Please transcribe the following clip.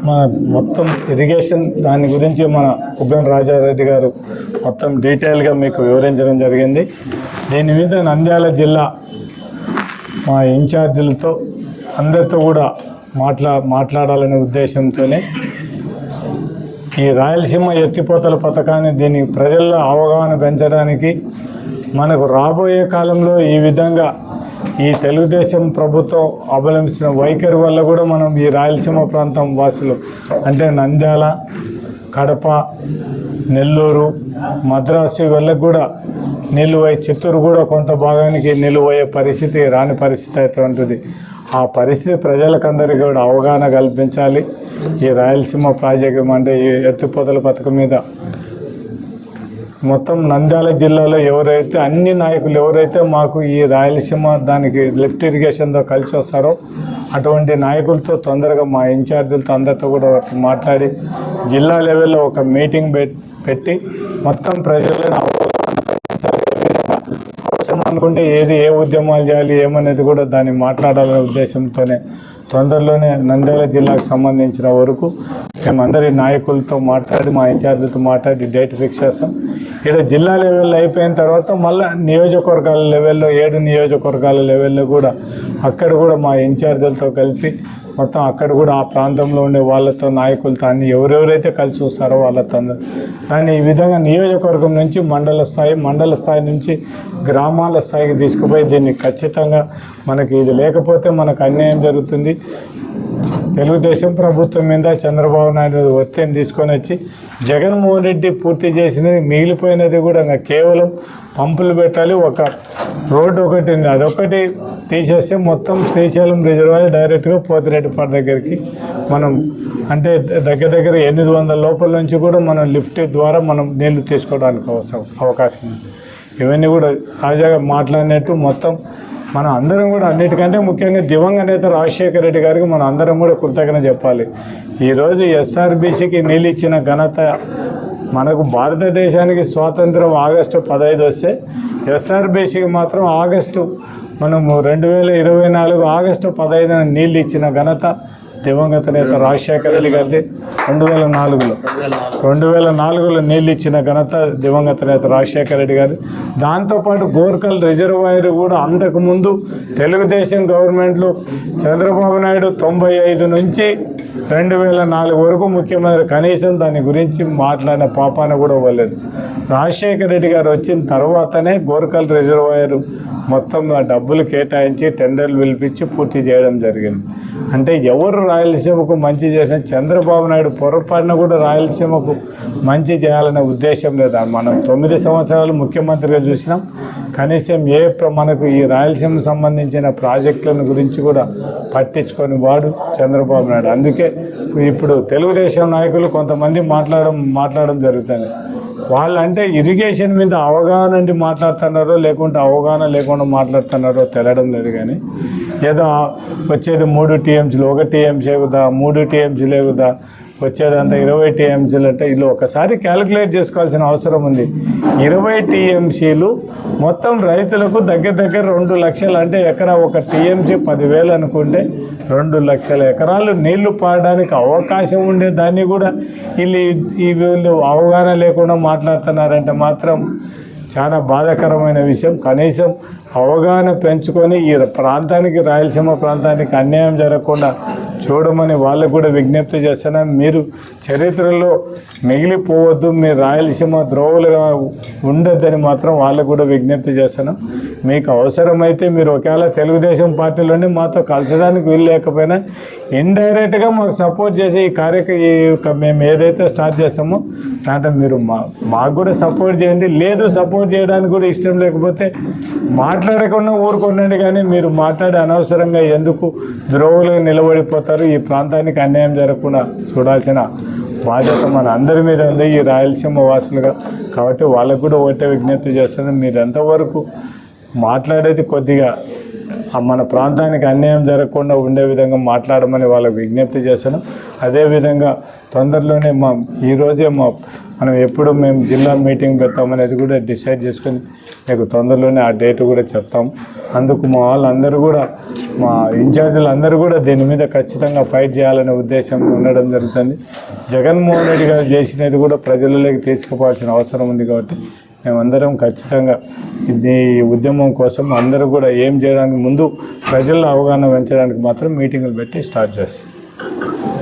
మన మొత్తం ఇరిగేషన్ దాని గురించి మన ఉగ్గం రాజారెడ్డి గారు మొత్తం డీటెయిల్గా మీకు వివరించడం జరిగింది. దీని మీద నంద్యాల జిల్లా మా ఇన్ఛార్జీలతో అందరితో కూడా మాట్లాడాలనే ఉద్దేశంతోనే ఈ రాయలసీమ ఎత్తిపోతల పథకాన్ని దీని ప్రజల్లో అవగాహన పెంచడానికి మనకు రాబోయే కాలంలో ఈ విధంగా ఈ తెలుగుదేశం ప్రభుత్వం అవలంబించిన వైఖరి వల్ల కూడా మనం ఈ రాయలసీమ ప్రాంతం వాసులు అంటే నంద్యాల, కడప, నెల్లూరు, మద్రాసు వాళ్ళకు కూడా నిలువై, చిత్తూరు కూడా కొంత భాగానికి నిలువయ్యే పరిస్థితి రాని పరిస్థితి అటువంటిది. ఆ పరిస్థితి ప్రజలకందరికీ కూడా అవగాహన కల్పించాలి. ఈ రాయలసీమ ప్రాజెక్టు అంటే ఈ ఎత్తిపోతల పథకం మీద మొత్తం నంద్యాల జిల్లాలో ఎవరైతే అన్ని నాయకులు ఎవరైతే మాకు ఈ రాయలసీమ దానికి లిఫ్ట్ ఇరిగేషన్తో కలిసి వస్తారో అటువంటి నాయకులతో తొందరగా మా ఇన్ఛార్జీలతో అందరితో కూడా మాట్లాడి జిల్లా లెవెల్లో ఒక మీటింగ్ పెట్టి మొత్తం ప్రజలను అవసరం అనుకుంటే ఏ ఉద్యమాలు చేయాలి ఏమనేది కూడా దాన్ని మాట్లాడాలనే ఉద్దేశంతోనే తొందరలోనే నంద్యాల జిల్లాకు సంబంధించిన వరకు మేమందరి నాయకులతో మాట్లాడి మా ఇన్ఛార్జీలతో మాట్లాడి డేట్ ఫిక్స్ చేస్తాం. ఇక్కడ జిల్లా లెవెల్లో అయిపోయిన తర్వాత మళ్ళీ నియోజకవర్గాల లెవెల్లో 7 నియోజకవర్గాల లెవెల్లో కూడా అక్కడ కూడా మా ఇన్ఛార్జీలతో కలిపి మొత్తం అక్కడ కూడా ఆ ప్రాంతంలో ఉండే వాళ్ళతో నాయకులతో అన్ని ఎవరెవరైతే కలిసి వస్తారో వాళ్ళతో దాన్ని ఈ విధంగా నియోజకవర్గం నుంచి మండల స్థాయి నుంచి గ్రామాల స్థాయికి తీసుకుపోయి దీన్ని ఖచ్చితంగా మనకి ఇది లేకపోతే మనకు అన్యాయం జరుగుతుంది. తెలుగుదేశం ప్రభుత్వం మీద చంద్రబాబు నాయుడు ఒత్తిడిని తీసుకొని వచ్చి జగన్మోహన్ రెడ్డి పూర్తి చేసినది మిగిలిపోయినది కూడా కేవలం పంపులు పెట్టాలి. ఒక రోడ్డు ఒకటి ఉంది, అదొకటి తీసేస్తే మొత్తం శ్రీశైలం రిజర్వాయర్ డైరెక్ట్గా పోతిరెడ్డిపాడు దగ్గరికి మనం అంటే దగ్గర 800 లోపల నుంచి కూడా మనం లిఫ్ట్ ద్వారా మనం నీళ్లు తీసుకోవడానికి అవకాశం ఉంది. ఇవన్నీ కూడా తాజాగా మాట్లాడినట్టు మొత్తం మనం అందరం కూడా అన్నిటికంటే ముఖ్యంగా దివంగత నేత రాజశేఖర రెడ్డి గారికి మనం అందరం కూడా కృతజ్ఞత చెప్పాలి. ఈరోజు ఎస్ఆర్బీసీకి నీళ్ళు ఇచ్చిన ఘనత మనకు భారతదేశానికి స్వాతంత్రం ఆగస్టు 15 వస్తే ఎస్ఆర్బీసీకి మాత్రం మనము 2024 ఆగస్టు 15 నీళ్ళు ఇచ్చిన ఘనత దివంగత నేత రాజశేఖర రెడ్డి గారిది. 2004లో నీళ్ళు ఇచ్చిన ఘనత దివంగత నేత రాజశేఖర రెడ్డి గారి. దాంతోపాటు గోర్కల్ రిజర్వాయర్ కూడా అంతకుముందు తెలుగుదేశం గవర్నమెంట్లో చంద్రబాబు నాయుడు 95 నుంచి 2004 వరకు ముఖ్యమంత్రి కనీసం దాని గురించి మాట్లాడిన పాపాన కూడా ఇవ్వలేదు. రాజశేఖర రెడ్డి గారు వచ్చిన తర్వాతనే గోర్కల్ రిజర్వాయర్ మొత్తం ఆ డబ్బులు కేటాయించి టెండర్లు పిలిపించి పూర్తి చేయడం జరిగింది. అంటే ఎవరు రాయలసీమకు మంచి చేసిన చంద్రబాబు నాయుడు పొరపాటున కూడా రాయలసీమకు మంచి చేయాలనే ఉద్దేశం లేదా. మనం 9 సంవత్సరాలు ముఖ్యమంత్రిగా చూసినాం, కనీసం మనకు ఈ రాయలసీమకు సంబంధించిన ప్రాజెక్టులను గురించి కూడా పట్టించుకొని వాడు చంద్రబాబు నాయుడు. అందుకే ఇప్పుడు తెలుగుదేశం నాయకులు కొంతమంది మాట్లాడడం జరుగుతుంది. వాళ్ళంటే ఇరిగేషన్ మీద అవగాహన అంటే మాట్లాడుతున్నారో లేకుంటే అవగాహన లేకుండా మాట్లాడుతున్నారో తెలియడం లేదు. కానీ ఏదో వచ్చేది 3 టీఎంసీలు, 1 టీఎంసీ కదా, 3 టీఎంసీలే కదా వచ్చేదంతా 20 టీఎంసీలు అంటే వీళ్ళు ఒకసారి క్యాలిక్యులేట్ చేసుకోవాల్సిన అవసరం ఉంది. 20 టీఎంసీలు మొత్తం రైతులకు దగ్గర 2 లక్షలు అంటే ఎకరా 1 టీఎంసీ 10,000 అనుకుంటే 2 లక్షల ఎకరాలు నీళ్లు పాడడానికి అవకాశం ఉండే దాన్ని కూడా వీళ్ళు అవగాహన లేకుండా మాట్లాడుతున్నారంటే మాత్రం చాలా బాధాకరమైన విషయం. కనీసం అవగాహన పెంచుకొని ఈ ప్రాంతానికి రాయలసీమ ప్రాంతానికి అన్యాయం జరగకుండా చూడమని వాళ్ళకు కూడా విజ్ఞప్తి చేస్తున్నాను. మీరు చరిత్రలో మిగిలిపోవద్దు, మీరు రాయలసీమ ద్రోవులుగా ఉండొద్దని మాత్రం వాళ్ళకు కూడా విజ్ఞప్తి చేస్తున్నాం. మీకు అవసరమైతే మీరు ఒకవేళ తెలుగుదేశం పార్టీలోనే మాతో కలచడానికి వీలు లేకపోయినా ఇండైరెక్ట్గా మాకు సపోర్ట్ చేసి మేము ఏదైతే స్టార్ట్ చేస్తామో దాంట్లో మీరు మాకు కూడా సపోర్ట్ చేయండి. లేదు సపోర్ట్ చేయడానికి కూడా ఇష్టం లేకపోతే మాట్లాడకుండా ఊరుకోండి. కానీ మీరు మాట్లాడి అనవసరంగా ఎందుకు ద్రోవులుగా నిలబడిపోతారు? ఈ ప్రాంతానికి అన్యాయం జరగకుండా చూడాల్సిన బాధ్యత మన అందరి మీద ఉంది ఈ రాయలసీమ వాసులుగా. కాబట్టి వాళ్ళకు కూడా ఒకటే విజ్ఞప్తి చేస్తుంది, మీరు ఎంతవరకు మాట్లాడేది కొద్దిగా మన ప్రాంతానికి అన్యాయం జరగకుండా ఉండే విధంగా మాట్లాడమని వాళ్ళకు విజ్ఞప్తి చేశాను. అదేవిధంగా తొందరలోనే ఈరోజే మనం ఎప్పుడు మేము జిల్లా మీటింగ్ పెడతామనేది కూడా డిసైడ్ చేసుకొని మీకు తొందరలోనే ఆ డేట్ కూడా చెప్తాం. అందుకు మా వాళ్ళందరూ కూడా, మా ఇన్ఛార్జీలు అందరూ కూడా దీని మీద ఖచ్చితంగా ఫైట్ చేయాలనే ఉద్దేశం ఉండడం జరుగుతుంది. జగన్మోహన్ రెడ్డి గారు చేసినది కూడా ప్రజలలోకి తీసుకుపోవాల్సిన అవసరం ఉంది. కాబట్టి మేమందరం ఖచ్చితంగా ఈ ఉద్యమం కోసం అందరూ కూడా ఏం చేయడానికి ముందు ప్రజల్లో అవగాహన పెంచడానికి మాత్రం మీటింగులు పెట్టి స్టార్ట్ చేస్తాం.